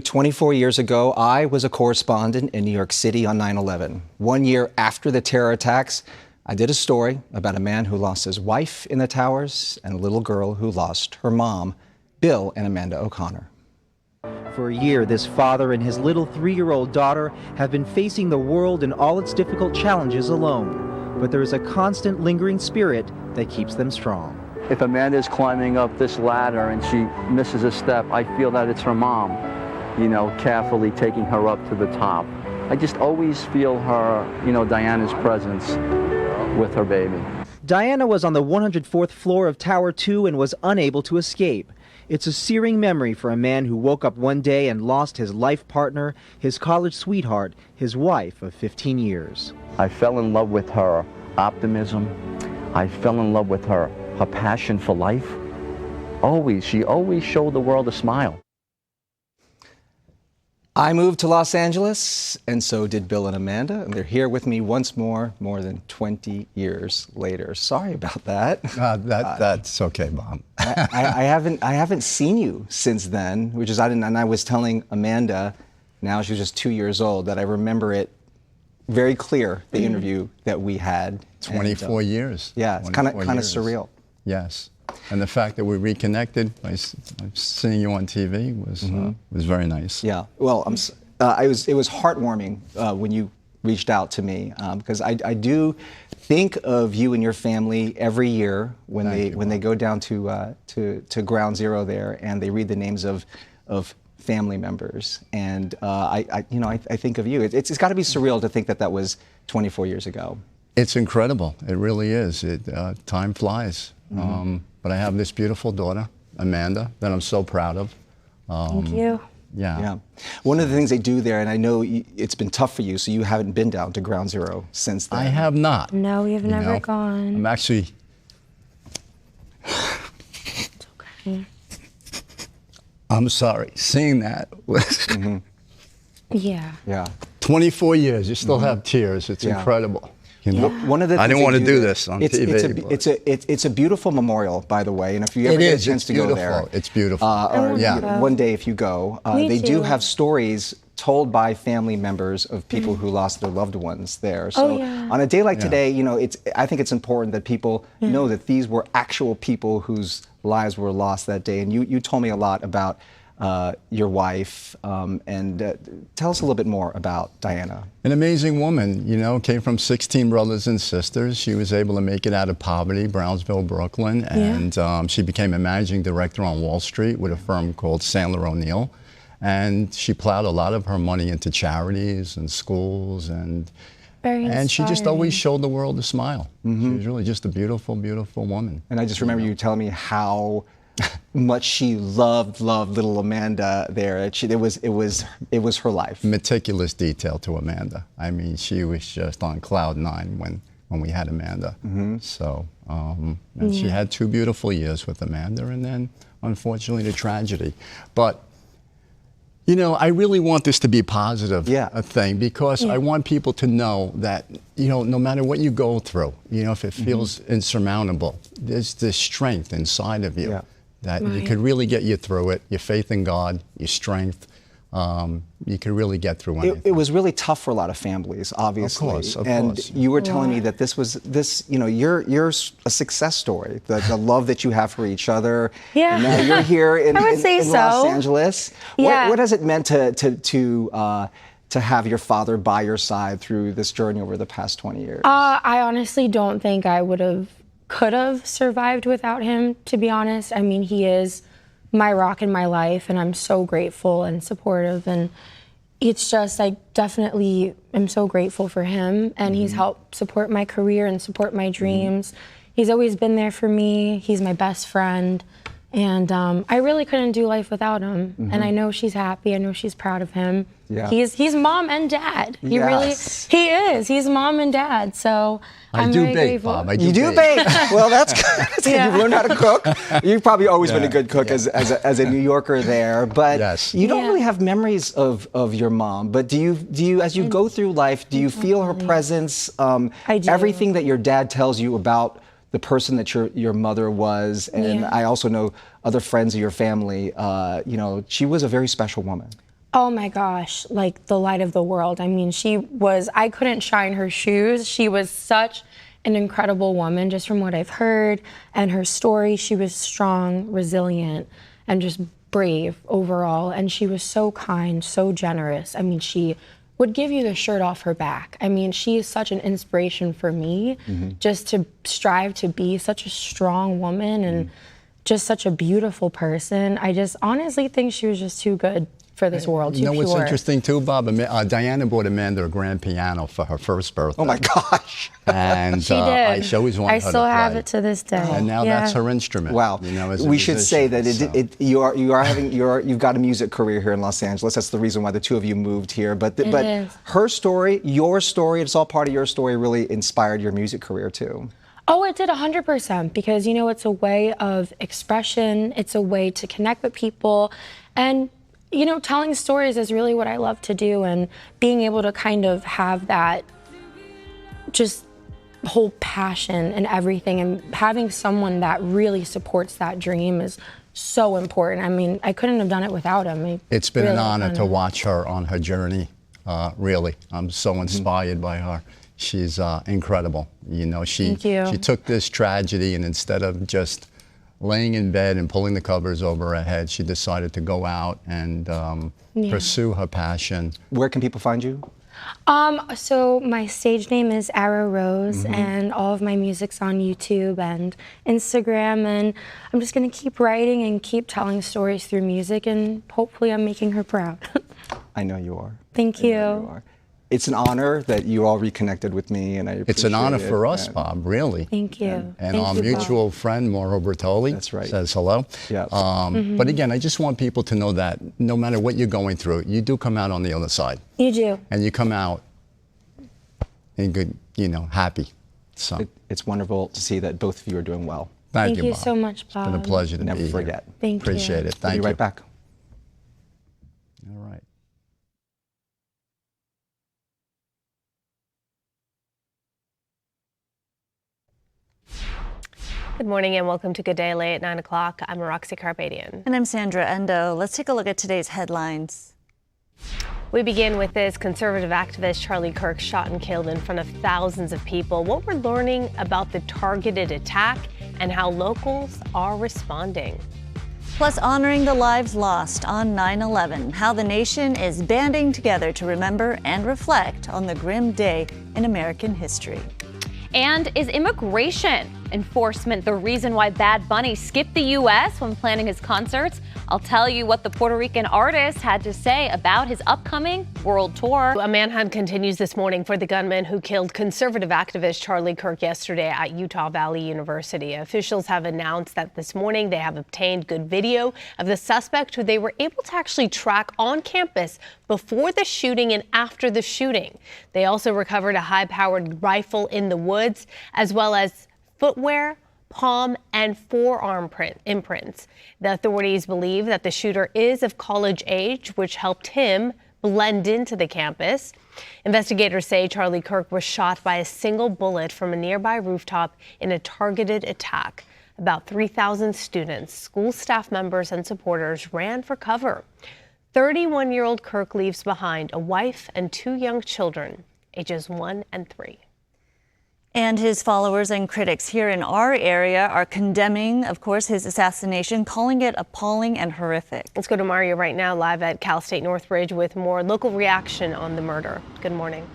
24 years ago, I was a correspondent in New York City on 9/11. 1 year after the terror attacks, I did a story about a man who lost his wife in the towers and a little girl who lost her mom, Bill and Amanda O'Connor. For a year, this father and his little 3-year-old daughter have been facing the world and all its difficult challenges alone. But there is a constant lingering spirit that keeps them strong. If Amanda's climbing up this ladder and she misses a step, I feel that it's her mom, you know, carefully taking her up to the top. I just always feel her, you know, Diana's presence with her baby. Diana was on the 104th floor of Tower 2 and was unable to escape. It's a searing memory for a man who woke up one day and lost his life partner, his college sweetheart, his wife of 15 years. I fell in love with her optimism. I fell in love with her passion for life. She always showed the world a smile. I moved to Los Angeles, and so did Bill and Amanda, and they're here with me once more than 20 years later. Sorry about that. That's okay, Bob. I haven't seen you since then, and I was telling Amanda, now she's just 2 years old, that I remember it very clear, the interview that we had. 24 years. Yeah, it's kind of surreal. Yes. And the fact that we reconnected by seeing you on TV was very nice. Yeah. Well, it was heartwarming when you reached out to me because I do think of you and your family every year when they go down to Ground Zero there and they read the names of family members, and I think of you. It's got to be surreal to think that was 24 years ago. It's incredible. It really is. Time flies. But I have this beautiful daughter, Amanda, that I'm so proud of. Thank you. Yeah. One of the things they do there, and I know it's been tough for you, so you haven't been down to Ground Zero since then. I have not. No, we have never gone. I'm actually... It's okay. I'm sorry. Seeing that was... Yeah. 24 years, you still have tears. It's incredible. You know? One of the I didn't want to do this on TV. It's a beautiful memorial, by the way, and if you ever get a chance to go there, it's beautiful. One day if you go, they do have stories told by family members of people who lost their loved ones there. So on a day like today, I think it's important that people know that these were actual people whose lives were lost that day. And you told me a lot about your wife, and tell us a little bit more about Diana. An amazing woman, came from 16 brothers and sisters. She was able to make it out of poverty, Brownsville, Brooklyn, and she became a managing director on Wall Street with a firm called Sandler O'Neill. And she plowed a lot of her money into charities and schools, and she just always showed the world a smile. She was really just a beautiful, beautiful woman. And I just remember you telling me how much she loved little Amanda there. It was her life. Meticulous detail to Amanda. I mean, she was just on cloud 9 when we had Amanda. So, and she had 2 beautiful years with Amanda, and then unfortunately the tragedy. But I really want this to be positive, a thing, because I want people to know that, no matter what you go through, if it feels insurmountable, there's this strength inside of you that you could really get you through it. Your faith in God, your strength, you could really get through anything. It was really tough for a lot of families, obviously. Of course. And you were telling me that you're a success story. The love that you have for each other. Yeah. Now you're here in Los Angeles. Yeah. What has it meant to have your father by your side through this journey over the past 20 years? I honestly don't think I could have survived without him, to be honest. I mean, he is my rock in my life, and I'm so grateful and supportive, and it's just, I definitely am so grateful for him, and he's helped support my career and support my dreams. He's always been there for me. He's my best friend, and I really couldn't do life without him. And I know she's happy. I know she's proud of him. Yeah. He's mom and dad. He is. He's mom and dad. So I'm very grateful. Bob. You do bake. Well, that's good. You've learned how to cook. You've probably always been a good cook as a New Yorker there. But you don't really have memories of your mom. But do you as you go through life, do you feel her presence? I do. Everything that your dad tells you about the person that your mother was, and I also know other friends of your family. She was a very special woman. Oh my gosh, like the light of the world. I mean, I couldn't shine her shoes. She was such an incredible woman, just from what I've heard and her story. She was strong, resilient, and just brave overall. And she was so kind, so generous. I mean, she would give you the shirt off her back. I mean, she is such an inspiration for me, just to strive to be such a strong woman and just such a beautiful person. I just honestly think she was just too good for this world, too You know what's pure. interesting too, Bob? Diana bought Amanda a grand piano for her first birthday. Oh my gosh. And She did. I always wanted her to play. I still have it to this day. And now that's her instrument. Wow. You know, as a we should say musician, that you've got a music career here in Los Angeles. That's the reason why the two of you moved here. But is. her story, your story, it's all part of your story, really inspired your music career too. Oh, it did 100%, because, you know, it's a way of expression. It's a way to connect with people. And, you know, telling stories is really what I love to do, and being able to kind of have that just whole passion and everything, and having someone that really supports that dream is so important. I mean, I couldn't have done it without him. It's been an honor to watch her on her journey, really. I'm so inspired by her. She's incredible. You know, she took this tragedy, and instead of just laying in bed and pulling the covers over her head, she decided to go out and pursue her passion. Where can people find you? So my stage name is Arrow Rose, and all of my music's on YouTube and Instagram, and I'm just gonna keep writing and keep telling stories through music, and hopefully I'm making her proud. I know you are. Thank you. I know you are. It's an honor that you all reconnected with me, and I appreciate it. It's an honor for us, Bob, really. Thank you. And our mutual friend, Mauro Bertoli, says hello. Yeah. But again, I just want people to know that no matter what you're going through, you do come out on the other side. You do. And you come out in good, you know, happy. So it's wonderful to see that both of you are doing well. Thank you Bob. so much, Bob. It's been a pleasure to Never be forget. here. Thank you. Appreciate it. Thank you. We'll be right back. All right. Good morning and welcome to Good Day LA at 9 o'clock. I'm Roxy Carpadian. And I'm Sandra Endo. Let's take a look at today's headlines. We begin with this. Conservative activist Charlie Kirk shot and killed in front of thousands of people. What we're learning about the targeted attack and how locals are responding. Plus, honoring the lives lost on 9/11, how the nation is banding together to remember and reflect on the grim day in American history. And is immigration enforcement the reason why Bad Bunny skipped the U.S. when planning his concerts? I'll tell you what the Puerto Rican artist had to say about his upcoming world tour. A manhunt continues this morning for the gunman who killed conservative activist Charlie Kirk yesterday at Utah Valley University. Officials have announced that this morning they have obtained good video of the suspect who they were able to actually track on campus before the shooting and after the shooting. They also recovered a high-powered rifle in the woods, as well as footwear, palm, and forearm imprints. The authorities believe that the shooter is of college age, which helped him blend into the campus. Investigators say Charlie Kirk was shot by a single bullet from a nearby rooftop in a targeted attack. About 3,000 students, school staff members, and supporters ran for cover. 31-year-old Kirk leaves behind a wife and 2 young children, ages 1 and 3. And his followers and critics here in our area are condemning, of course, his assassination, calling it appalling and horrific. Let's go to Mario right now, live at Cal State Northridge with more local reaction on the murder. Good morning.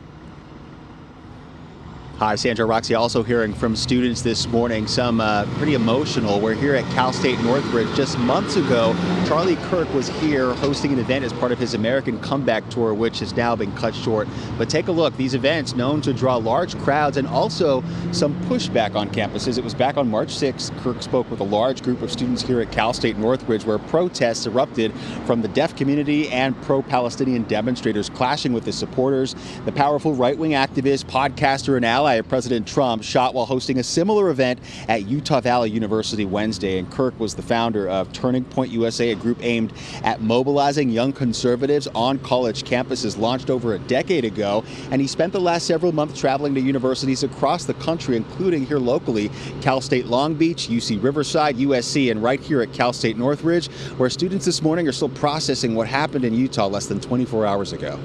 Hi, Sandra. Roxy, also hearing from students this morning, some pretty emotional. We're here at Cal State Northridge. Just months ago, Charlie Kirk was here hosting an event as part of his American Comeback Tour, which has now been cut short. But take a look. These events known to draw large crowds and also some pushback on campuses. It was back on March 6th. Kirk spoke with a large group of students here at Cal State Northridge where protests erupted from the deaf community and pro-Palestinian demonstrators clashing with his supporters. The powerful right-wing activist, podcaster, and ally ally of President Trump, shot while hosting a similar event at Utah Valley University Wednesday. And Kirk was the founder of Turning Point USA, a group aimed at mobilizing young conservatives on college campuses, launched over a decade ago. And he spent the last several months traveling to universities across the country, including here locally, Cal State Long Beach, UC Riverside, USC, and right here at Cal State Northridge, where students this morning are still processing what happened in Utah less than 24 hours ago.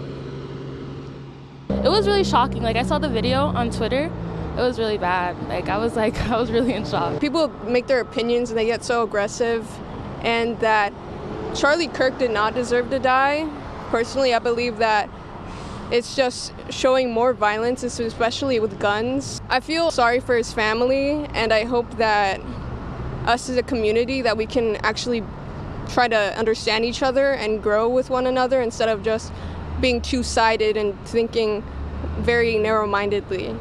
It was really shocking. Like, I saw the video on Twitter. It was really bad. I was really in shock. People make their opinions and they get so aggressive, and that Charlie Kirk did not deserve to die. Personally, I believe that it's just showing more violence, especially with guns. I feel sorry for his family, and I hope that us as a community, that we can actually try to understand each other and grow with one another instead of just being two-sided and thinking very narrow-mindedly.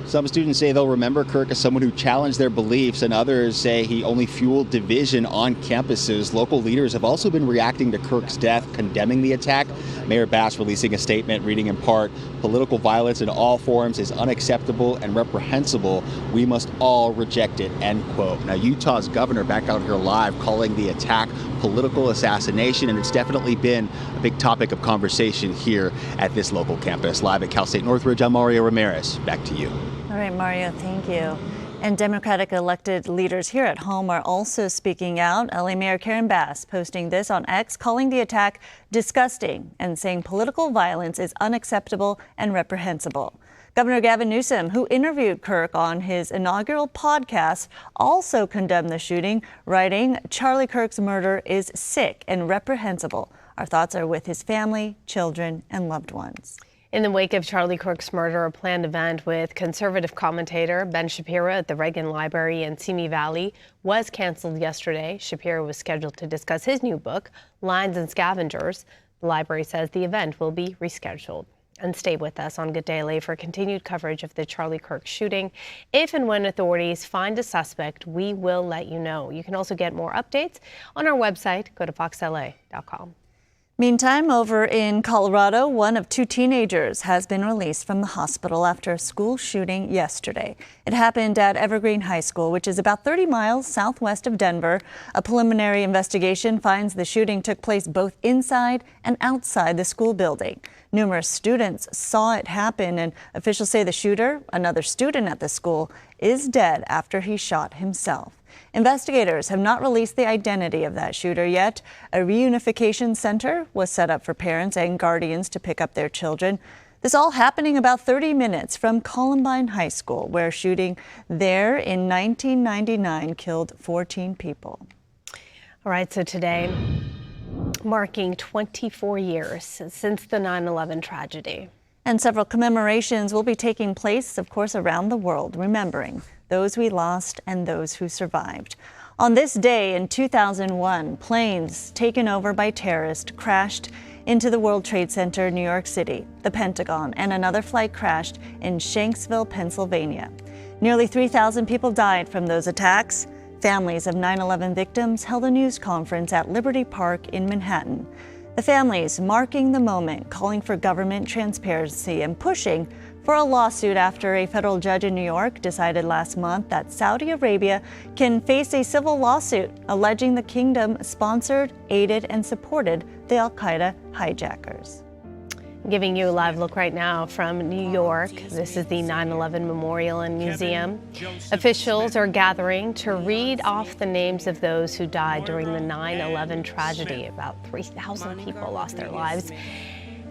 Some students say they'll remember Kirk as someone who challenged their beliefs, and others say he only fueled division on campuses. Local leaders have also been reacting to Kirk's death, condemning the attack. Mayor Bass releasing a statement reading in part, "Political violence in all forms is unacceptable and reprehensible. We must all reject it," end quote. Now, Utah's governor back out here live calling the attack political assassination, and it's definitely been a big topic of conversation here at this local campus. Live at Cal State Northridge, I'm Mario Ramirez. Back to you. All right, Mario, thank you. And Democratic elected leaders here at home are also speaking out. LA Mayor Karen Bass posting this on X, calling the attack disgusting and saying political violence is unacceptable and reprehensible. Governor Gavin Newsom, who interviewed Kirk on his inaugural podcast, also condemned the shooting, writing, "Charlie Kirk's murder is sick and reprehensible. Our thoughts are with his family, children, and loved ones." In the wake of Charlie Kirk's murder, a planned event with conservative commentator Ben Shapiro at the Reagan Library in Simi Valley was canceled yesterday. Shapiro was scheduled to discuss his new book, Lines and Scavengers. The library says the event will be rescheduled. And stay with us on Good Day LA for continued coverage of the Charlie Kirk shooting. If and when authorities find a suspect, we will let you know. You can also get more updates on our website. Go to foxla.com. Meantime, over in Colorado, one of two teenagers has been released from the hospital after a school shooting yesterday. It happened at Evergreen High School, which is about 30 miles southwest of Denver. A preliminary investigation finds the shooting took place both inside and outside the school building. Numerous students saw it happen, and officials say the shooter, another student at the school, is dead after he shot himself. Investigators have not released the identity of that shooter yet. A reunification center was set up for parents and guardians to pick up their children. This all happening about 30 minutes from Columbine High School, where shooting there in 1999 killed 14 people. All right, so today, marking 24 years since the 9/11 tragedy. And several commemorations will be taking place, of course, around the world, remembering those we lost and those who survived. On this day in 2001, planes taken over by terrorists crashed into the World Trade Center, New York City, the Pentagon, and another flight crashed in Shanksville, Pennsylvania. Nearly 3,000 people died from those attacks. Families of 9/11 victims held a news conference at Liberty Park in Manhattan. The families marking the moment, calling for government transparency and pushing for a lawsuit after a federal judge in New York decided last month that Saudi Arabia can face a civil lawsuit alleging the kingdom sponsored, aided, and supported the al-Qaeda hijackers. Giving you a live look right now from New York. This is the 9/11 Memorial and Museum. Officials are gathering to read off the names of those who died during the 9/11 tragedy. About 3,000 people lost their lives.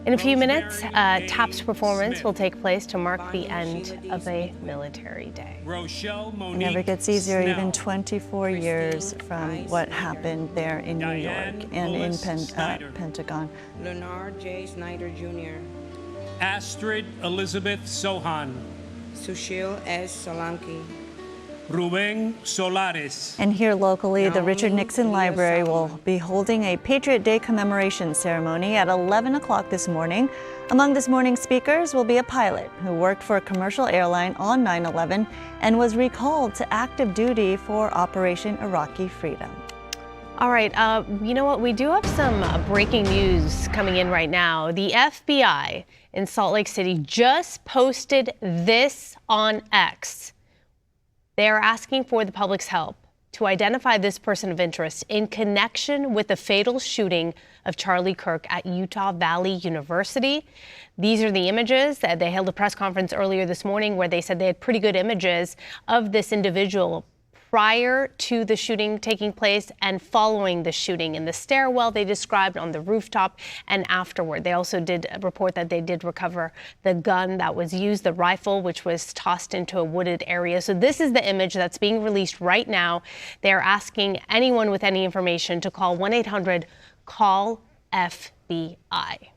In a few minutes, a TAPS performance will take place to mark the end of a military day. It never gets easier, even 24 years from what happened there in New York and in Pentagon. Leonard J. Snyder Jr. Astrid Elizabeth Sohan. Sushil S. Solanki. Ruben Solares. And here locally, the Richard Nixon Library will be holding a Patriot Day commemoration ceremony at 11 o'clock this morning. Among this morning's speakers will be a pilot who worked for a commercial airline on 9/11 and was recalled to active duty for Operation Iraqi Freedom. All right, you know what? We do have some breaking news coming in right now. The FBI in Salt Lake City just posted this on X. They are asking for the public's help to identify this person of interest in connection with the fatal shooting of Charlie Kirk at Utah Valley University. These are the images. They held a press conference earlier this morning where they said they had pretty good images of this individual prior to the shooting taking place and following the shooting in the stairwell they described, on the rooftop, and afterward. They also did report that they did recover the gun that was used, the rifle, which was tossed into a wooded area. So this is the image that's being released right now. They're asking anyone with any information to call 1-800-CALL-FBI.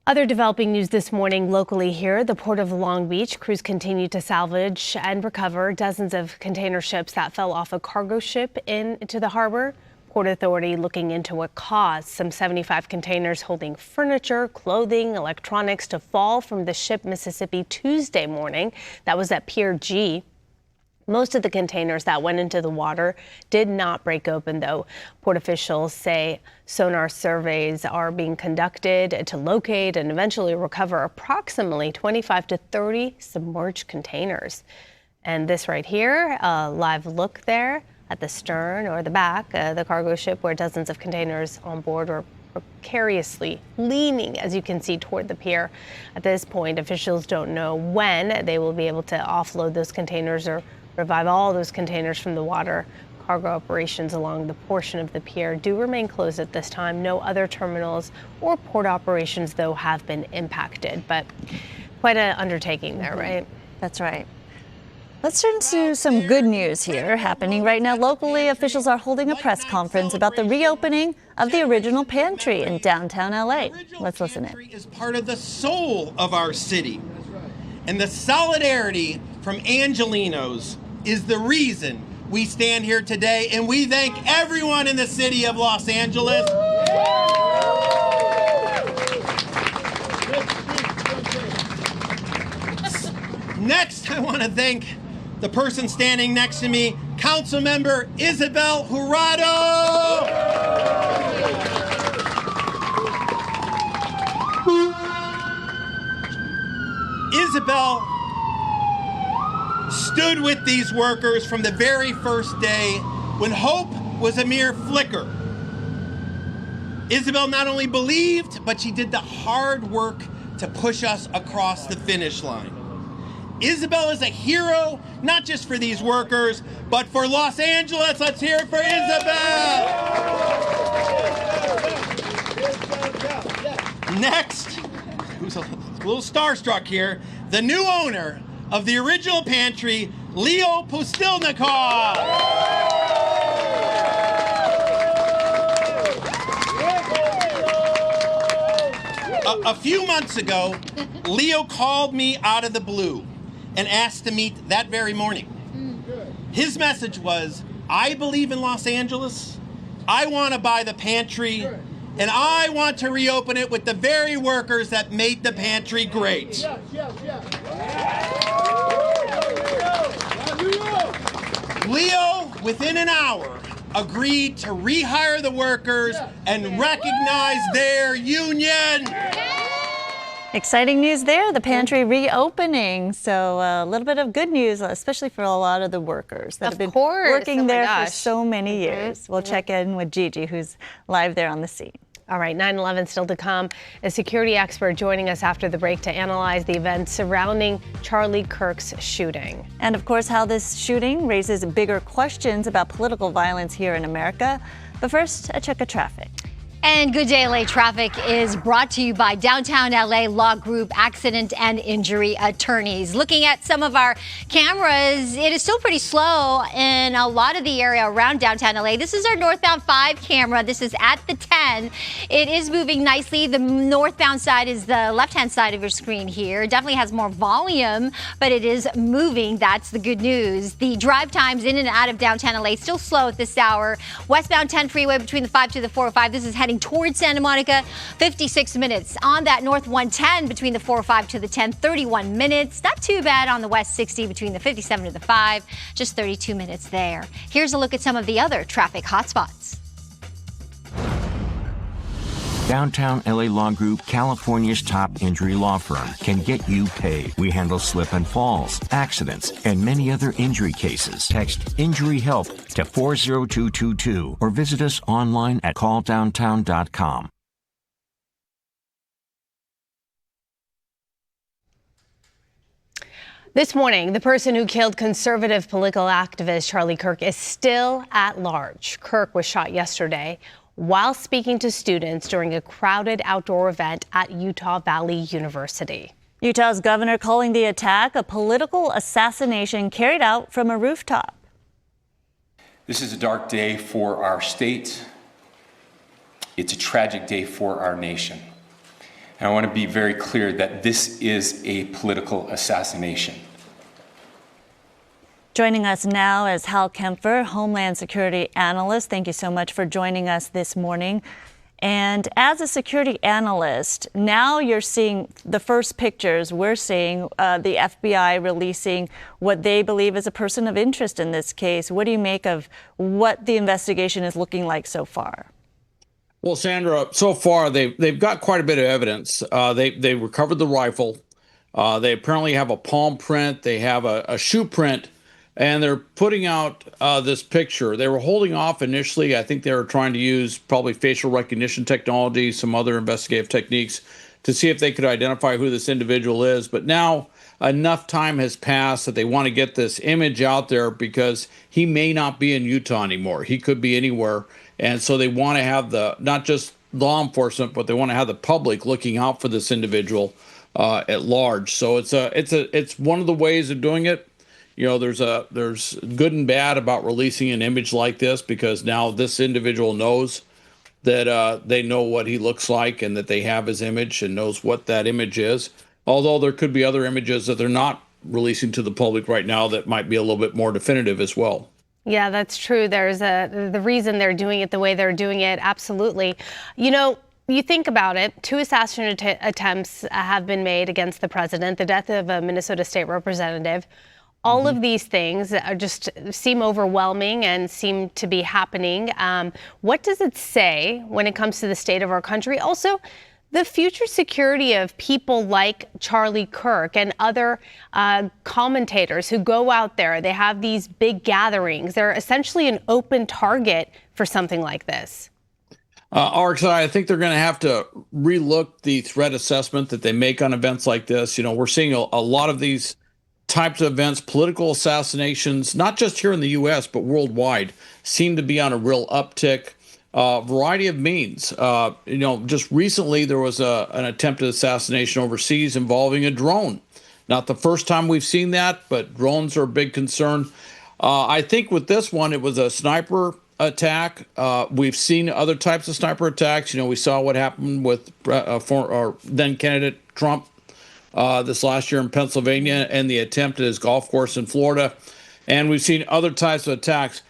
Other developing news this morning locally here, the Port of Long Beach. Crews continue to salvage and recover dozens of container ships that fell off a cargo ship into the harbor. Port Authority looking into what caused some 75 containers holding furniture, clothing, electronics to fall from the ship Mississippi Tuesday morning. That was at Pier G. Most of the containers that went into the water did not break open, though. Port officials say sonar surveys are being conducted to locate and eventually recover approximately 25 to 30 submerged containers. And this right here, a live look there at the stern or the back, the cargo ship, where dozens of containers on board are precariously leaning, as you can see, toward the pier. At this point, officials don't know when they will be able to offload those containers or revive all those containers from the water. Cargo operations along the portion of the pier do remain closed at this time. No other terminals or port operations, though, have been impacted. But quite an undertaking there, right? That's right. Let's turn to some good news here happening right now. Locally, officials are holding a press conference about the reopening of the original pantry in downtown LA. Let's listen in. Is part of the soul of our city. And the solidarity from Angelenos is the reason we stand here today, and we thank everyone in the city of Los Angeles. Next, I want to thank the person standing next to me, Councilmember Isabel Jurado. Isabel stood with these workers from the very first day when hope was a mere flicker. Isabel not only believed, but she did the hard work to push us across the finish line. Isabel is a hero, not just for these workers, but for Los Angeles. Let's hear it for Isabel. Next, who's a little starstruck here, the new owner of the original pantry, Leo Pustilnikov. A few months ago, Leo called me out of the blue and asked to meet that very morning. His message was, I believe in Los Angeles, I want to buy the pantry, and I want to reopen it with the very workers that made the pantry great. Leo, within an hour, agreed to rehire the workers and recognize their union. Exciting news there, the pantry reopening. So a little bit of good news, especially for a lot of the workers that have been working there for so many years. We'll check in with Gigi, who's live there on the scene. All right, 9/11 still to come. A security expert joining us after the break to analyze the events surrounding Charlie Kirk's shooting. And of course, how this shooting raises bigger questions about political violence here in America. But first, a check of traffic. And Good Day LA Traffic is brought to you by Downtown LA Law Group Accident and Injury Attorneys. Looking at some of our cameras, it is still pretty slow in a lot of the area around downtown LA. This is our northbound 5 camera. This is at the 10. It is moving nicely. The northbound side is the left-hand side of your screen here. It definitely has more volume, but it is moving. That's the good news. The drive times in and out of downtown LA still slow at this hour. Westbound 10 freeway between the 5 to the 405. This is heading heading towards Santa Monica. 56 minutes on that North 110 between the 405 to the 10, 31 minutes. Not too bad on the West 60 between the 57 to the 5, just 32 minutes there. Here's a look at some of the other traffic hotspots. Downtown LA Law Group, California's top injury law firm, can get you paid. We handle slip and falls, accidents, and many other injury cases. Text Injury Help to 40222 or visit us online at calldowntown.com. This morning, the person who killed conservative political activist Charlie Kirk is still at large. Kirk was shot yesterday while speaking to students during a crowded outdoor event at Utah Valley University. Utah's governor calling the attack a political assassination carried out from a rooftop. This is a dark day for our state. It's a tragic day for our nation. And I want to be very clear that this is a political assassination. Joining us now is Hal Kempfer, Homeland Security analyst. Thank you so much for joining us this morning. And as a security analyst, now you're seeing the first pictures. We're seeing the FBI releasing what they believe is a person of interest in this case. What do you make of what the investigation is looking like so far? Well, Sandra, so far they've got quite a bit of evidence. They recovered the rifle. They apparently have a palm print. They have a shoe print. And they're putting out this picture. They were holding off initially. I think they were trying to use probably facial recognition technology, some other investigative techniques to see if they could identify who this individual is. But now enough time has passed that they want to get this image out there because he may not be in Utah anymore. He could be anywhere. And so they want to have not just law enforcement, but they want to have the public looking out for this individual at large. So it's one of the ways of doing it. You know, there's good and bad about releasing an image like this because now this individual knows that they know what he looks like and that they have his image and knows what that image is. Although there could be other images that they're not releasing to the public right now that might be a little bit more definitive as well. Yeah, that's true. There's the reason they're doing it the way they're doing it. Absolutely. You know, you think about it, 2 assassination attempts have been made against the president, the death of a Minnesota state representative. All of these things are just seem overwhelming and seem to be happening. What does it say when it comes to the state of our country? Also, the future security of people like Charlie Kirk and other commentators who go out there. They have these big gatherings. They're essentially an open target for something like this. RXI, I think they're going to have to relook the threat assessment that they make on events like this. You know, we're seeing a lot of these types of events, political assassinations, not just here in the U.S., but worldwide, seem to be on a real uptick. Variety of means. You know, just recently there was an attempted assassination overseas involving a drone. Not the first time we've seen that, but drones are a big concern. I think with this one, it was a sniper attack. We've seen other types of sniper attacks. You know, we saw what happened with then candidate Trump this last year in Pennsylvania and the attempt at his golf course in Florida. And we've seen other types of attacks.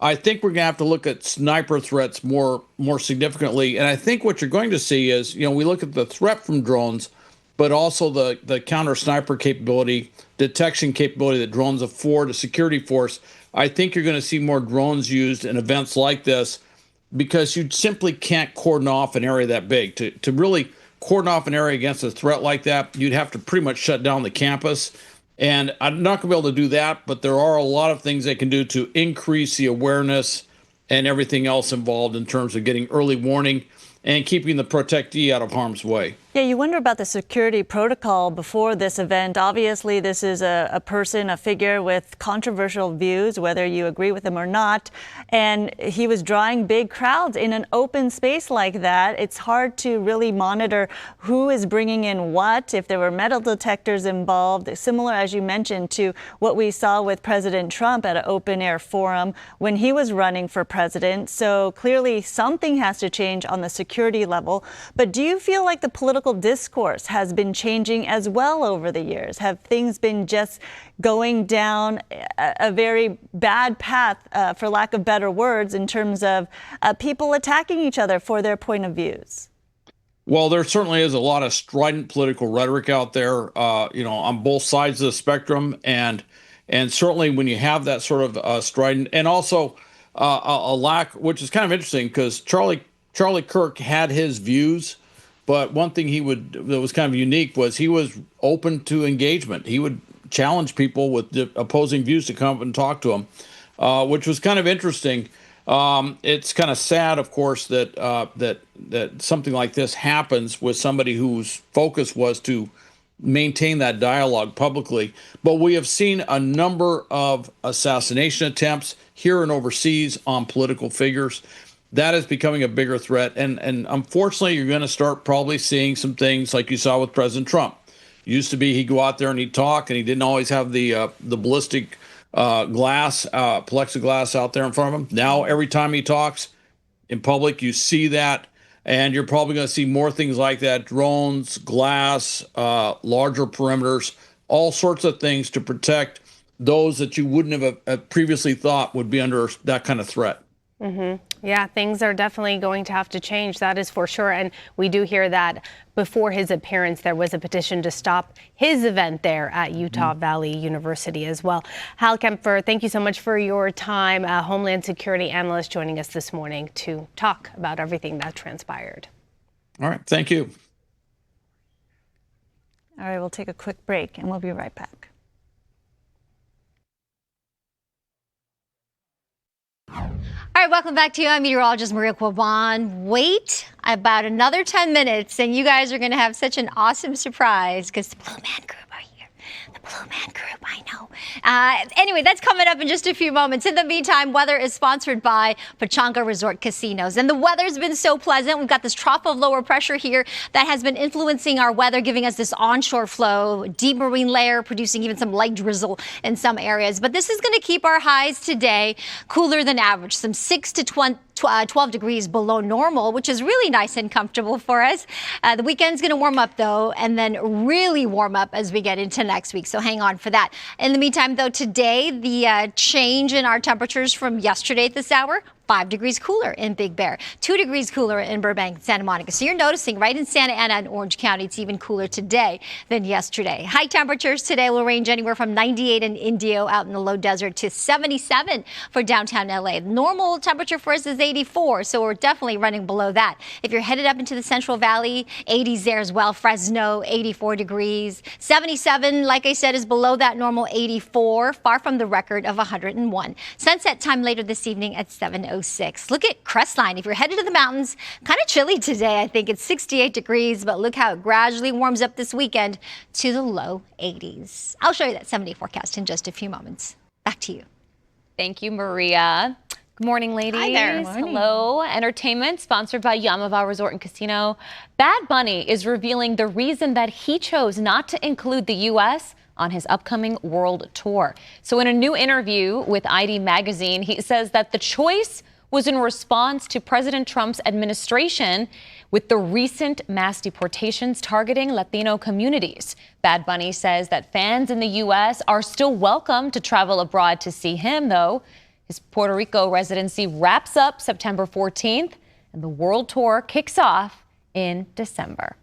I think we're going to have to look at sniper threats more significantly. And I think what you're going to see is, you know, we look at the threat from drones, but also the counter sniper capability, detection capability that drones afford a security force. I think you're going to see more drones used in events like this because you simply can't cordon off an area that big. To really cordon off an area against a threat like that, you'd have to pretty much shut down the campus. And I'm not going to be able to do that, but there are a lot of things they can do to increase the awareness and everything else involved in terms of getting early warning and keeping the protectee out of harm's way. Yeah, you wonder about the security protocol before this event. Obviously, this is a person, a figure with controversial views, whether you agree with him or not. And he was drawing big crowds in an open space like that. It's hard to really monitor who is bringing in what, if there were metal detectors involved, similar, as you mentioned, to what we saw with President Trump at an open air forum when he was running for president. So clearly something has to change on the security security level. But do you feel like the political discourse has been changing as well over the years? Have things been just going down a very bad path, for lack of better words, in terms of people attacking each other for their point of views? Well, there certainly is a lot of strident political rhetoric out there, on both sides of the spectrum, and certainly when you have that sort of strident, and also a lack, which is kind of interesting because Charlie Kirk had his views, but one thing that was kind of unique was he was open to engagement. He would challenge people with opposing views to come up and talk to him, which was kind of interesting. It's kind of sad, of course, that something like this happens with somebody whose focus was to maintain that dialogue publicly. But we have seen a number of assassination attempts here and overseas on political figures. That is becoming a bigger threat. And unfortunately, you're going to start probably seeing some things like you saw with President Trump. Used to be he'd go out there and he'd talk, and he didn't always have the ballistic plexiglass out there in front of him. Now, every time he talks in public, you see that, and you're probably going to see more things like that: drones, glass, larger perimeters, all sorts of things to protect those that you wouldn't have previously thought would be under that kind of threat. Mm-hmm. Yeah, things are definitely going to have to change. That is for sure. And we do hear that before his appearance, there was a petition to stop his event there at Utah Valley University as well. Hal Kempfer, thank you so much for your time. Homeland Security analyst joining us this morning to talk about everything that transpired. All right. Thank you. All right, we'll take a quick break and we'll be right back. All right, welcome back to you. I'm meteorologist Maria Quaban. Wait about another 10 minutes, and you guys are going to have such an awesome surprise because the Blue Man Group are here. The Blue Man Group, I know. Anyway, that's coming up in just a few moments. In the meantime, weather is sponsored by Pechanga Resort Casinos. And the weather's been so pleasant. We've got this trough of lower pressure here that has been influencing our weather, giving us this onshore flow, deep marine layer, producing even some light drizzle in some areas. But this is going to keep our highs today cooler than average, some 6 to 12 degrees below normal, which is really nice and comfortable for us. The weekend's going to warm up, though, and then really warm up as we get into next week. So hang on for that. In the meantime, though, today, the change in our temperatures from yesterday at this hour, 5 degrees cooler in Big Bear, 2 degrees cooler in Burbank and Santa Monica. So you're noticing right in Santa Ana and Orange County, it's even cooler today than yesterday. High temperatures today will range anywhere from 98 in Indio out in the low desert to 77 for downtown LA. Normal temperature for us is 84, so we're definitely running below that. If you're headed up into the Central Valley, 80s there as well. Fresno, 84 degrees. 77, like I said, is below that normal 84, far from the record of 101. Sunset time later this evening at 7:06. Look at Crestline. If you're headed to the mountains, kind of chilly today. I think it's 68 degrees, but look how it gradually warms up this weekend to the low 80s. I'll show you that 7-day forecast in just a few moments. Back to you. Thank you, Maria. Good morning, ladies. Hi there. Morning. Hello. Entertainment sponsored by Yamava Resort and Casino. Bad Bunny is revealing the reason that he chose not to include the U.S. on his upcoming world tour. So in a new interview with ID Magazine, he says that the choice was in response to President Trump's administration with the recent mass deportations targeting Latino communities. Bad Bunny says that fans in the U.S. are still welcome to travel abroad to see him, though. His Puerto Rico residency wraps up September 14th, and the world tour kicks off in December.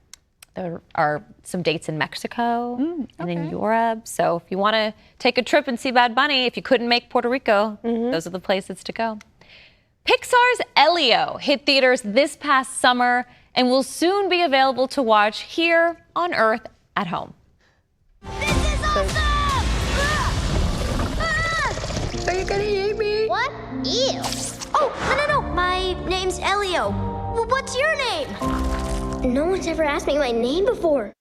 There are some dates in Mexico and in Europe. So if you want to take a trip and see Bad Bunny, if you couldn't make Puerto Rico, those are the places to go. Pixar's Elio hit theaters this past summer and will soon be available to watch here on Earth at home. This is awesome! Are you gonna eat me? What? Ew. Oh, no. My name's Elio. Well, what's your name? No one's ever asked me my name before.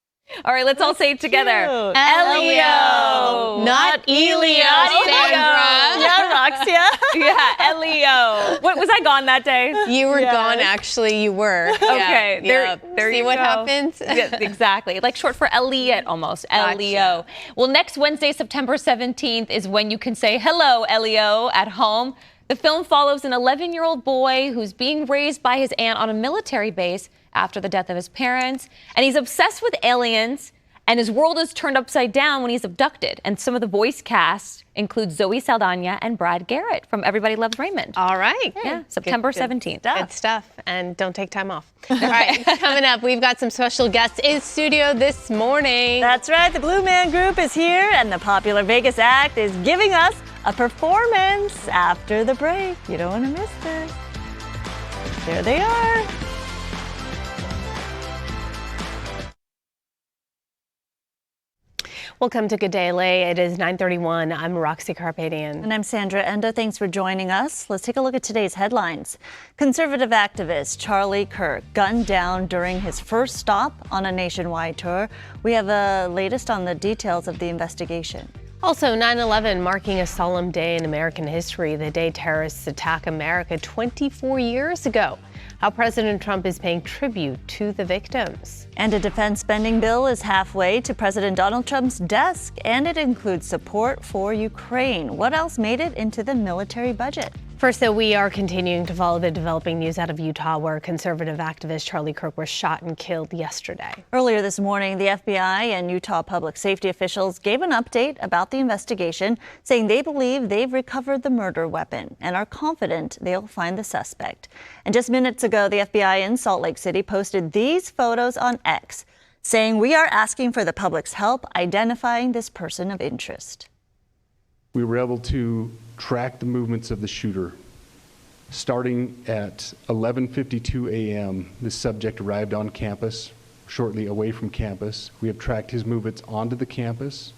All right, let's all say it together. Cute. Elio. Not Elio. Sandra. Yeah, Roxia. Yeah, Elio. What, was I gone that day? You were gone, actually. You were. Okay, Yeah. there See you what go. happens? Yeah, exactly. Like short for Elliot almost. Gotcha. Elio. Well, next Wednesday, September 17th is when you can say hello, Elio, at home. The The film follows an 11-year-old boy who's being raised by his aunt on a military base after the death of his parents. And he's obsessed with aliens, and his world is turned upside down when he's abducted. And some of the voice cast include Zoe Saldana and Brad Garrett from Everybody Loves Raymond. All right. Yeah, September 17th. Good stuff. And don't take time off. All right, coming up, we've got some special guests in studio this morning. That's right. The Blue Man Group is here, and the popular Vegas act is giving us a performance after the break. You don't want to miss this. There they are. Welcome to Good Day LA. It is 9:31. I'm Roxy Carpadian. And I'm Sandra Endo. Thanks for joining us. Let's take a look at today's headlines. Conservative activist Charlie Kirk gunned down during his first stop on a nationwide tour. We have the latest on the details of the investigation. Also, 9/11 marking a solemn day in American history, the day terrorists attack America 24 years ago. How President Trump is paying tribute to the victims. And a defense spending bill is halfway to President Donald Trump's desk, and it includes support for Ukraine. What else made it into the military budget? First, though, we are continuing to follow the developing news out of Utah, where conservative activist Charlie Kirk was shot and killed yesterday. Earlier this morning, the FBI and Utah public safety officials gave an update about the investigation, saying they believe they've recovered the murder weapon and are confident they'll find the suspect. And just minutes ago, the FBI in Salt Lake City posted these photos on X, saying, "We are asking for the public's help identifying this person of interest." We were able to track the movements of the shooter. Starting at 11:52 a.m., this subject arrived on campus, shortly away from campus. We have tracked his movements onto the campus,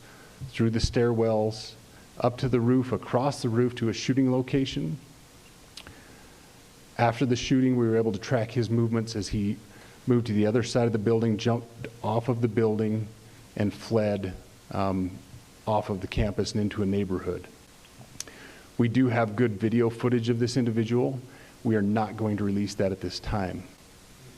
through the stairwells, up to the roof, across the roof to a shooting location. After the shooting, we were able to track his movements as he moved to the other side of the building, jumped off of the building, and fled off of the campus and into a neighborhood. We do have good video footage of this individual. We are not going to release that at this time.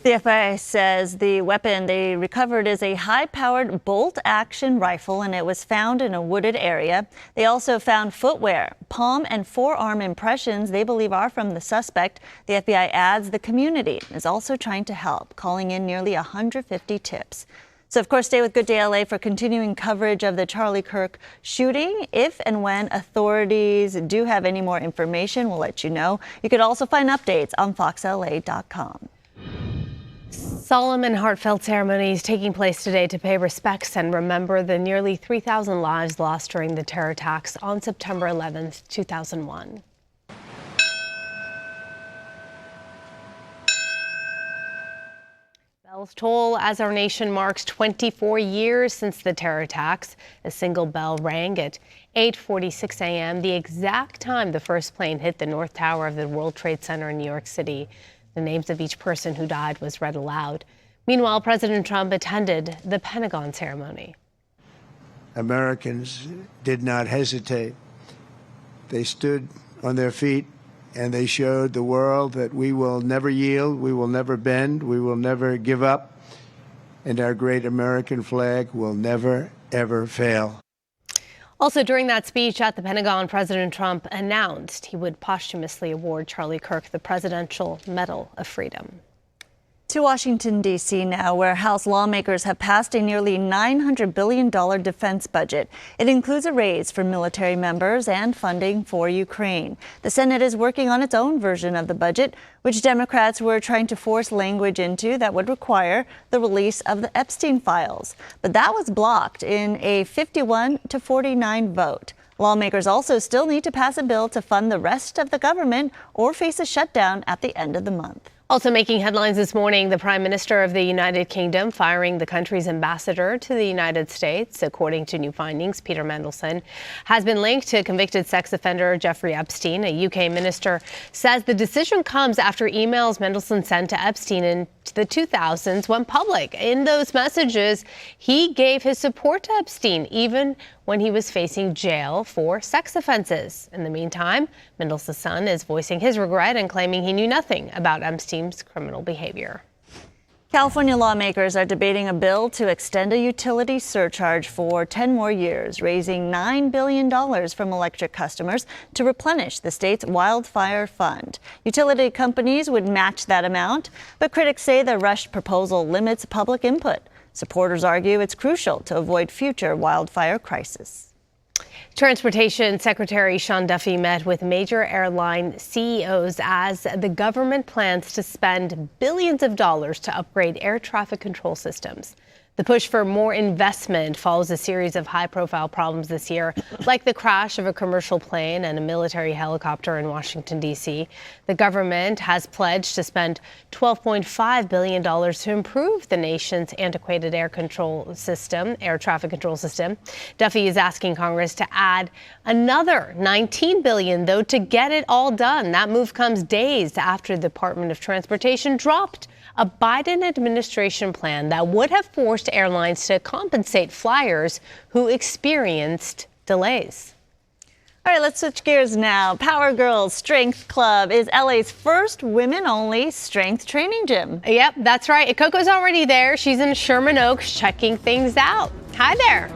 The FBI says the weapon they recovered is a high-powered bolt-action rifle, and it was found in a wooded area. They also found footwear, palm and forearm impressions they believe are from the suspect. The FBI adds the community is also trying to help, calling in nearly 150 tips. So, of course, stay with Good Day LA for continuing coverage of the Charlie Kirk shooting. If and when authorities do have any more information, we'll let you know. You could also find updates on foxla.com. Solemn and heartfelt ceremonies taking place today to pay respects and remember the nearly 3,000 lives lost during the terror attacks on September 11th, 2001. Bells toll as our nation marks 24 years since the terror attacks. A single bell rang at 8:46 a.m., the exact time the first plane hit the North Tower of the World Trade Center in New York City. The names of each person who died was read aloud. Meanwhile, President Trump attended the Pentagon ceremony. Americans did not hesitate. They stood on their feet and they showed the world that we will never yield, we will never bend, we will never give up, and our great American flag will never, ever fail. Also, during that speech at the Pentagon, President Trump announced he would posthumously award Charlie Kirk the Presidential Medal of Freedom. To Washington, D.C. now, where House lawmakers have passed a nearly $900 billion defense budget. It includes a raise for military members and funding for Ukraine. The Senate is working on its own version of the budget, which Democrats were trying to force language into that would require the release of the Epstein files. But that was blocked in a 51-49 vote. Lawmakers also still need to pass a bill to fund the rest of the government or face a shutdown at the end of the month. Also making headlines this morning, the Prime Minister of the United Kingdom firing the country's ambassador to the United States. According to new findings, Peter Mandelson has been linked to convicted sex offender Jeffrey Epstein. A UK minister says the decision comes after emails Mandelson sent to Epstein in the 2000s went public. In those messages, he gave his support to Epstein, even when he was facing jail for sex offenses. In the meantime, Mandelson's son is voicing his regret and claiming he knew nothing about Epstein's criminal behavior. California lawmakers are debating a bill to extend a utility surcharge for 10 more years, raising $9 billion from electric customers to replenish the state's wildfire fund. Utility companies would match that amount, but critics say the rushed proposal limits public input. Supporters argue it's crucial to avoid future wildfire crises. Transportation Secretary Sean Duffy met with major airline CEOs as the government plans to spend billions of dollars to upgrade air traffic control systems. The push for more investment follows a series of high-profile problems this year, like the crash of a commercial plane and a military helicopter in Washington, D.C. The government has pledged to spend $12.5 billion to improve the nation's antiquated air traffic control system. Duffy is asking Congress to add another $19 billion, though, to get it all done. That move comes days after the Department of Transportation dropped a Biden administration plan that would have forced airlines to compensate flyers who experienced delays. All right, let's switch gears now. Power Girls Strength Club is LA's first women-only strength training gym. Yep, that's right. Coco's already there. She's in Sherman Oaks checking things out. Hi there.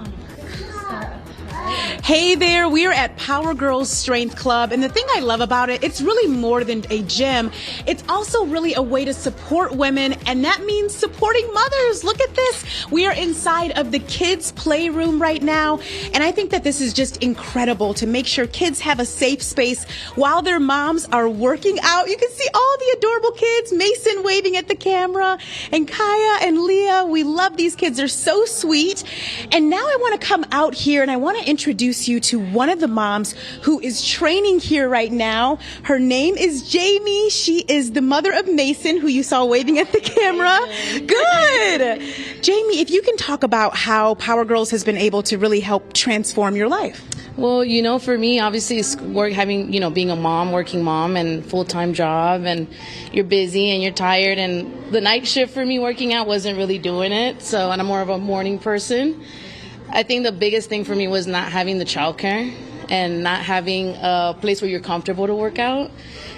Hey there, we are at Power Girls Strength Club, and the thing I love about it, it's really more than a gym. It's also really a way to support women, and that means supporting mothers. Look at this. We are inside of the kids' playroom right now, and I think that this is just incredible to make sure kids have a safe space while their moms are working out. You can see all the adorable kids, Mason waving at the camera, and Kaya and Leah. We love these kids. They're so sweet. And now I want to come out here, and I want to introduce you to one of the moms who is training here right now. Her name is Jamie. She is the mother of Mason, who you saw waving at the camera. Good. Jamie, if you can talk about how Power Girls has been able to really help transform your life. Well, you know, for me, obviously, it's being a mom, working mom and full-time job, and you're busy and you're tired, and the night shift for me working out wasn't really doing it. So, and I'm more of a morning person. I think the biggest thing for me was not having the childcare and not having a place where you're comfortable to work out.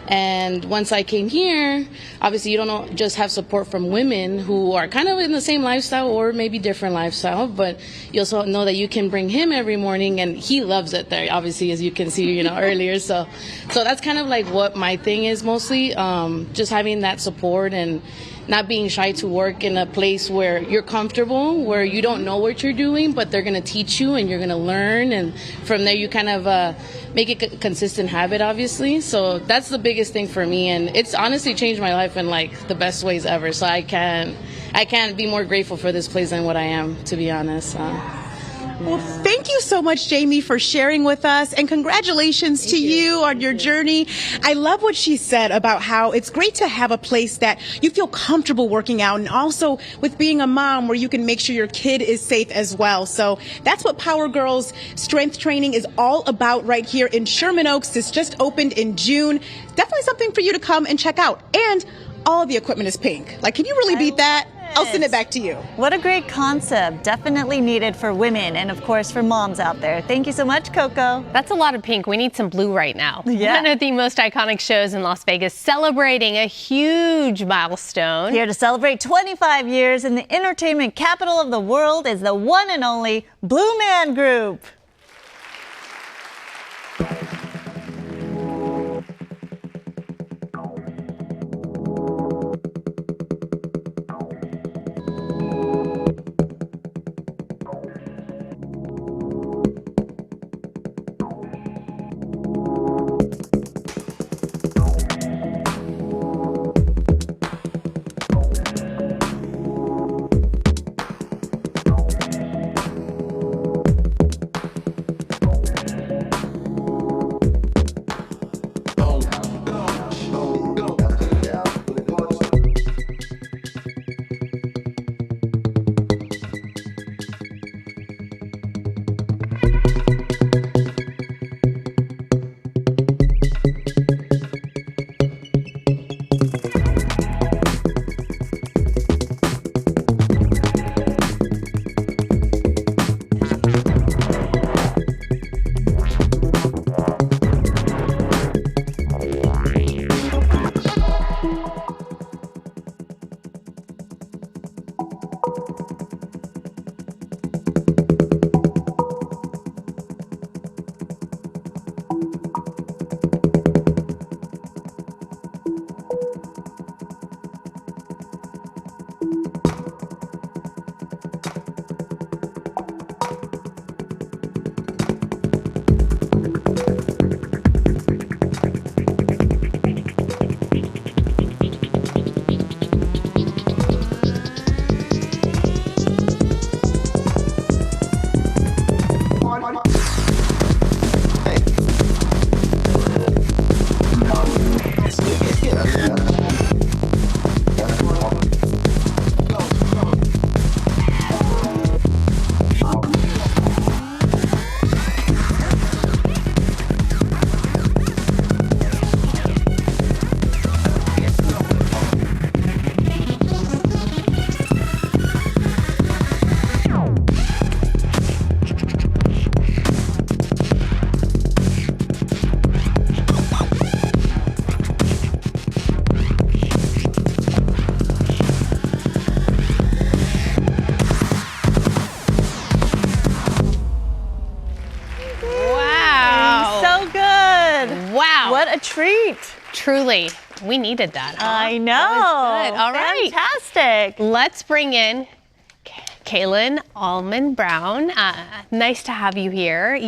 And once I came here, obviously you don't just have support from women who are kind of in the same lifestyle or maybe different lifestyle, but you also know that you can bring him every morning, and he loves it there, obviously, as you can see, earlier. So that's kind of like what my thing is mostly, just having that support and not being shy to work in a place where you're comfortable, where you don't know what you're doing, but they're going to teach you and you're going to learn. And from there, you kind of make it a consistent habit, obviously. So that's the biggest thing for me. And it's honestly changed my life in like the best ways ever. So I can't be more grateful for this place than what I am, to be honest. Well, thank you so much, Jamie, for sharing with us, and congratulations to you on your journey. I love what she said about how it's great to have a place that you feel comfortable working out, and also with being a mom where you can make sure your kid is safe as well. So that's what Power Girls Strength Training is all about right here in Sherman Oaks. This just opened in June. Definitely something for you to come and check out. And all the equipment is pink. Like, can you really beat that? I'll send it back to you. What a great concept. Definitely needed for women and, of course, for moms out there. Thank you so much, Coco. That's a lot of pink. We need some blue right now. Yeah. One of the most iconic shows in Las Vegas, celebrating a huge milestone. Here to celebrate 25 years in the entertainment capital of the world is the one and only Blue Man Group. Truly, we needed that. Huh? I know. That was good. All right. Fantastic. Let's bring in Kaylin Allman-Brown. Nice to have you here.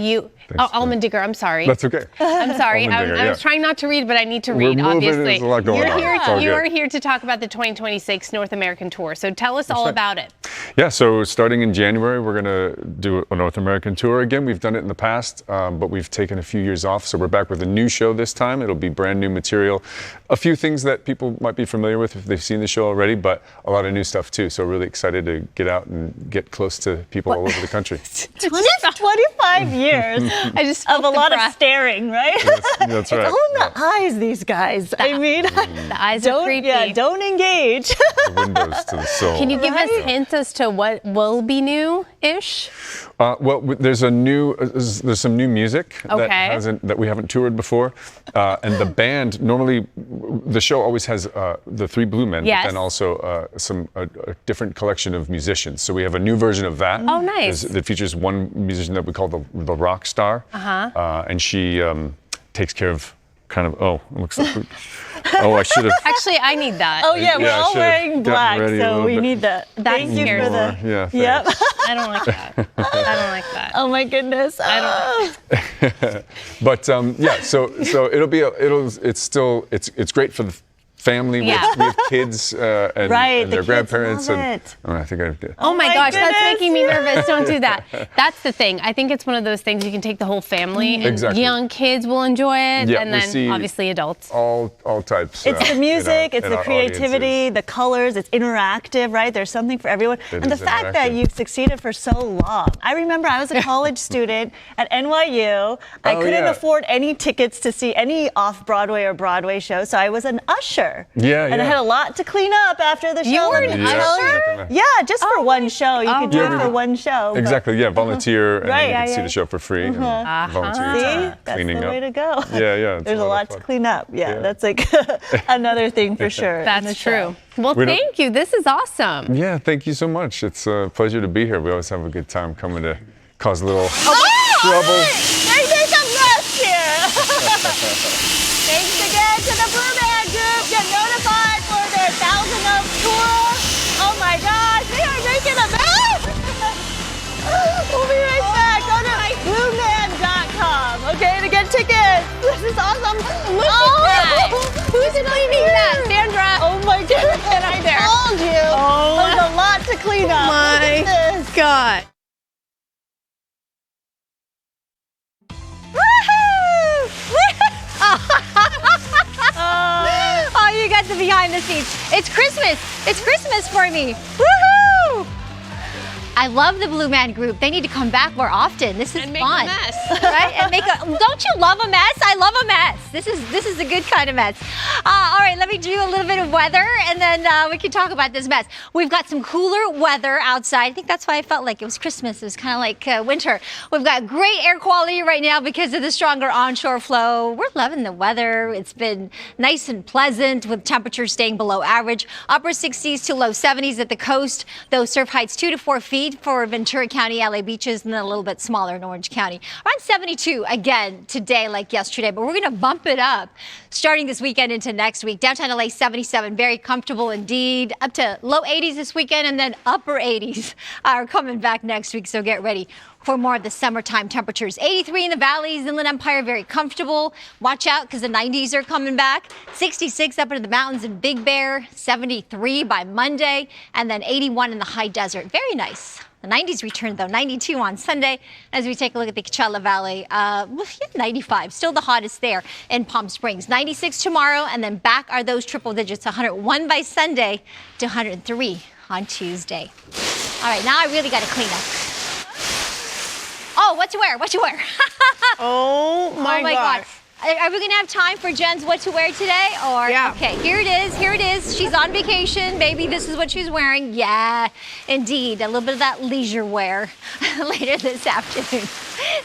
Allman-Digger, I'm sorry. That's okay. I'm sorry. I was trying not to read, but I need to read, obviously. There's a lot going on. You are here to talk about the 2026 North American Tour. So tell us all about it. Yeah, so starting in January, we're going to do a North American Tour again. We've done it in the past, but we've taken a few years off. So we're back with a new show this time. It'll be brand new material. A few things that people might be familiar with if they've seen the show already, but a lot of new stuff too. So really excited to get out and get close to people all over the country. 25 years of a lot of staring, right? That's right. It's all in the eyes, these guys. I mean, the eyes are creepy. Yeah, don't engage. The windows to the soul. Can you give us hints as to what will be new-ish? Well, there's some new music that we haven't toured before, and the band normally the show always has the three Blue Men, but then also a different collection of musicians. So we have a new version of that. Oh, nice! That features one musician that we call the rock star, and she takes care of kind of looks like. I should have. Actually, I need that. Oh yeah, we're all wearing black, so we need that. Thank you for the. Yeah. Yep. I don't like that. I don't like that. Oh my goodness. I don't. But yeah, so it's great for the family. We have kids and their grandparents. I think I did. Oh my gosh, that's making me nervous. Don't do that. That's the thing. I think it's one of those things you can take the whole family, and young kids will enjoy it, and then obviously adults. All types. It's the music, it's the creativity, the colors, it's interactive, right? There's something for everyone. And the fact that you've succeeded for so long. I remember I was a college student at NYU. I couldn't afford any tickets to see any off-Broadway or Broadway show, so I was an usher. And I had a lot to clean up after the show. You were an usher? Yeah, just for one show. You could do it for one show. Exactly, volunteer, and then you can see the show for free. And volunteer time cleaning up. That's the way to go. Yeah. There's a lot to clean up. Yeah, that's like another thing for sure. That's true. Well, thank you. This is awesome. Yeah, thank you so much. It's a pleasure to be here. We always have a good time coming to cause a little trouble. They make a mess here. Thanks again to the Blue Man Group. Get notified for their 1,000 Oaks tour. Oh my gosh, they are making a mess. We'll be right back. Go to blueman.com, okay, to get tickets. This is awesome. Look at that. Who's cleaning that? Sandra. Oh my goodness. Get out there. I told you. There's a lot to clean up. My God. Oh, you got the behind the scenes. It's Christmas. It's Christmas for me. Woohoo! I love the Blue Man Group. They need to come back more often. This is fun. Make a mess. Right? And don't you love a mess? I love a mess. This is a good kind of mess. All right, let me do a little bit of weather, and then we can talk about this mess. We've got some cooler weather outside. I think that's why I felt like it was Christmas. It was kind of like winter. We've got great air quality right now because of the stronger onshore flow. We're loving the weather. It's been nice and pleasant with temperatures staying below average. Upper 60s to low 70s at the coast. Those surf heights 2 to 4 feet for Ventura County, LA beaches, and then a little bit smaller in Orange County. Around 72 again today, like yesterday, but we're going to bump it up starting this weekend into next week. Downtown LA 77, very comfortable indeed. Up to low 80s this weekend, and then upper 80s are coming back next week, so get ready for more of the summertime temperatures. 83 in the valleys, Inland Empire, very comfortable. Watch out because the 90s are coming back. 66 up into the mountains in Big Bear, 73 by Monday, and then 81 in the high desert. Very nice. The 90s return, though, 92 on Sunday. As we take a look at the Coachella Valley, 95, still the hottest there in Palm Springs. 96 tomorrow, and then back are those triple digits, 101 by Sunday to 103 on Tuesday. All right, now I really got to clean up. Oh, what to wear? What to wear? Oh my God. Are we going to have time for Jen's what to wear today? Or okay, here it is. Here it is. She's on vacation. Maybe this is what she's wearing. Yeah, indeed. A little bit of that leisure wear later this afternoon.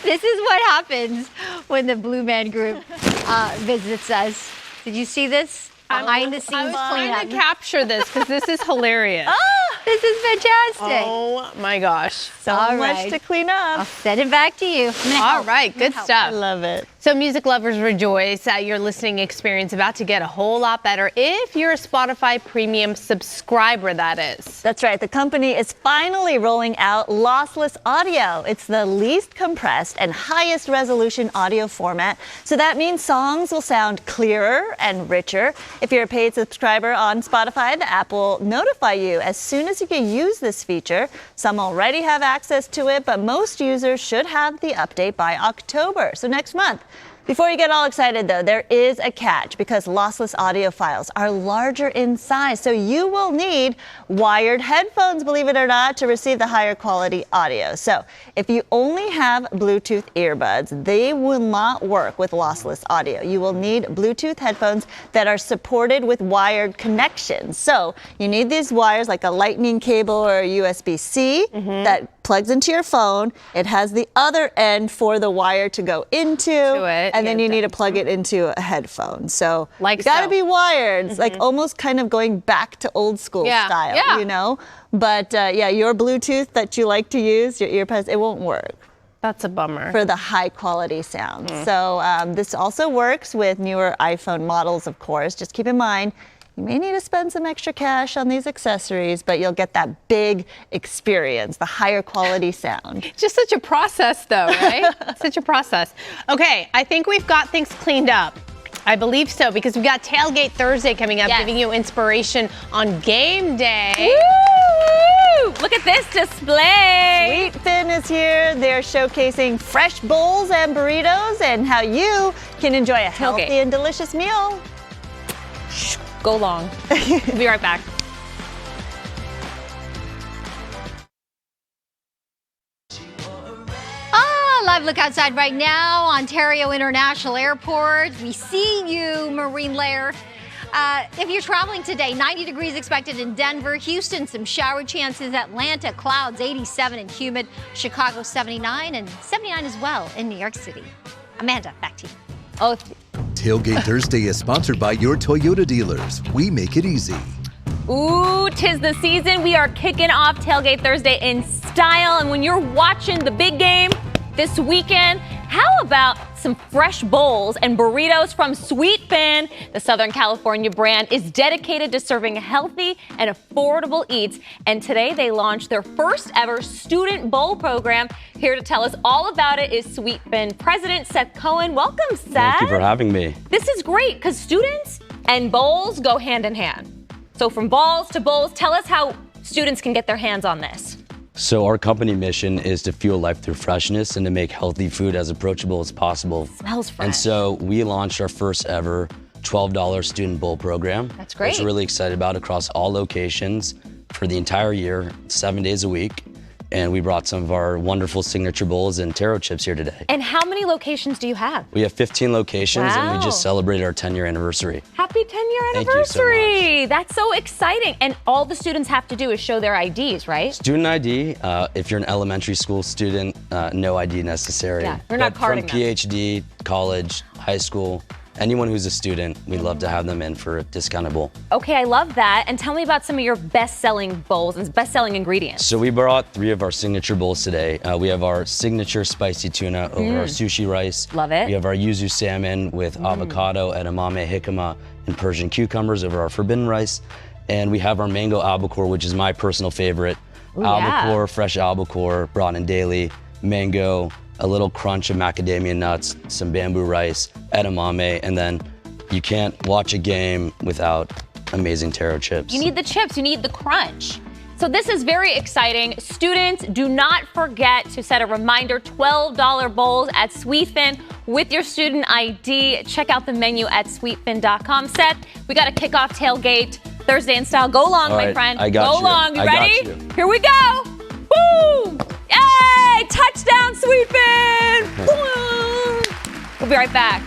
This is what happens when the Blue Man Group visits us. Did you see this? Behind the scenes cleanup. I was trying to capture this because this is hilarious. This is fantastic. Oh my gosh. So much to clean up. I'll send it back to you. All right, good stuff. I love it. So music lovers rejoice. Your listening experience about to get a whole lot better if you're a Spotify premium subscriber, that is. That's right. The company is finally rolling out lossless audio. It's the least compressed and highest resolution audio format. So that means songs will sound clearer and richer. If you're a paid subscriber on Spotify, the app will notify you as soon as you can use this feature. Some already have access to it, but most users should have the update by October, so next month. Before you get all excited, though, there is a catch because lossless audio files are larger in size, so you will need wired headphones, believe it or not, to receive the higher quality audio. So if you only have Bluetooth earbuds, they will not work with lossless audio. You will need Bluetooth headphones that are supported with wired connections. So you need these wires like a lightning cable or a USB-C that plugs into your phone. It has the other end for the wire to go into it, and then you need to plug it into a headphone. So you gotta be wired. It's like almost kind of going back to old school style, you know? But yeah, your Bluetooth that you like to use, your earbuds, it won't work. That's a bummer. For the high quality sound. So this also works with newer iPhone models, of course. Just keep in mind, you may need to spend some extra cash on these accessories, but you'll get that big experience, the higher quality sound. Just such a process, though, right? Such a process. Okay, I think we've got things cleaned up. I believe so, because we've got Tailgate Thursday coming up, giving you inspiration on game day. Woo! Look at this display. Sweetfin is here. They're showcasing fresh bowls and burritos and how you can enjoy a healthy and delicious meal. Go long. We'll be right back. Live look outside right now, Ontario International Airport. We see you, Marine Lair. If you're traveling today, 90 degrees expected in Denver, Houston, some shower chances, Atlanta, clouds, 87 and humid, Chicago, 79 and 79 as well in New York City. Amanda, back to you. Oh, Tailgate Thursday is sponsored by your Toyota dealers. We make it easy. ooh, 'tis the season. We are kicking off Tailgate Thursday in style. And when you're watching the big game this weekend, how about some fresh bowls and burritos from Sweetfin? The Southern California brand is dedicated to serving healthy and affordable eats. And today they launched their first ever student bowl program. Here to tell us all about it is Sweetfin President Seth Cohen. Welcome, Seth. Thank you for having me. This is great because students and bowls go hand in hand. So from balls to bowls, tell us how students can get their hands on this. So our company mission is to fuel life through freshness and to make healthy food as approachable as possible. Smells fresh. And so we launched our first ever $12 student bowl program. That's great. Which we're really excited about across all locations for the entire year, 7 days a week. And we brought some of our wonderful signature bowls and taro chips here today. And how many locations do you have? We have 15 locations and we Wow. just celebrated our 10-year anniversary. Happy 10-year Thank you so anniversary. That's so exciting. And all the students have to do is show their IDs, right? Student ID, if you're an elementary school student, no ID necessary. Yeah, we're not But carding from PhD, college, high school, anyone who's a student, we'd love to have them in for a discounted bowl. Okay, I love that. And tell me about some of your best-selling bowls and best-selling ingredients. So we brought 3 of our signature bowls today. We have our signature spicy tuna over our sushi rice. Love it. We have our yuzu salmon with avocado, edamame, jicama, and Persian cucumbers over our forbidden rice. And we have our mango albacore, which is my personal favorite. Ooh, yeah. Albacore, fresh albacore, brought in daily, mango, a little crunch of macadamia nuts, some bamboo rice, edamame, and then you can't watch a game without amazing taro chips. You need the chips, you need the crunch. So this is very exciting. Students, do not forget to set a reminder, $12 bowls at Sweetfin with your student ID. Check out the menu at sweetfin.com. Seth, we got to kick off Tailgate Thursday in style. Go long, All my right, friend. I got Go you. long. You I got ready? you. Here we go. Boom! Yay! Touchdown, Sweetfin! Boom! We'll be right back.